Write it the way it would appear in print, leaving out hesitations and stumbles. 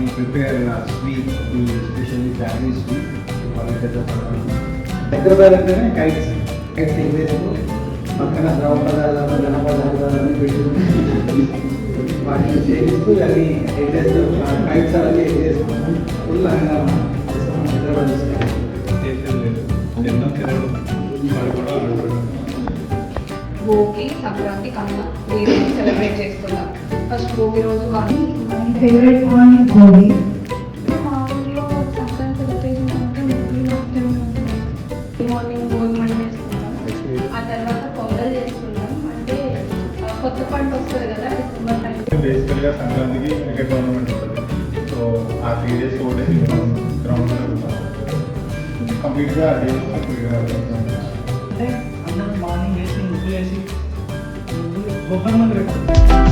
we prepare sweet, especially family sweet. Hyderabad అంటేనే kites kites ఎగరేస్తూ పక్కన ద్రవ పదార్థాలు ఘన పదార్థాలని పెట్టి వాటిని చేయిస్తూ అవి ఎగరేస్తూ కైట్స్ అవన్నీ ఎగరేస్తూ ఫుల్ హైదరాబాద్ భోగి సంక్రాంతి కనుమ వీరు సెలబ్రేట్ చేసుకున్నాం. ఫస్ట్ భోగి రోజు కానీ ఫేవరెట్ వన్ భోగి. మా ఊళ్ళో సంక్రాంతి సెలబ్రేషన్ అంటే మార్నింగ్ భోగి మంట చేసుకుంటాం. ఆ తర్వాత పొంగల్ చేసుకుంటాం. అంటే కొత్త పంట వస్తుంది కదా డిసెంబర్ టైం. బేసికల్గా సంక్రాంతికి క్రికెట్ టోర్నమెంట్ ఉంటుంది. సో ఆ 3 days 4 days గ్రౌండ్లో కంప్లీట్గా అంటే అందరూ మార్నింగ్ వేసి ముగ్గులు వేసి గొప్ప మంది పెట్టారు.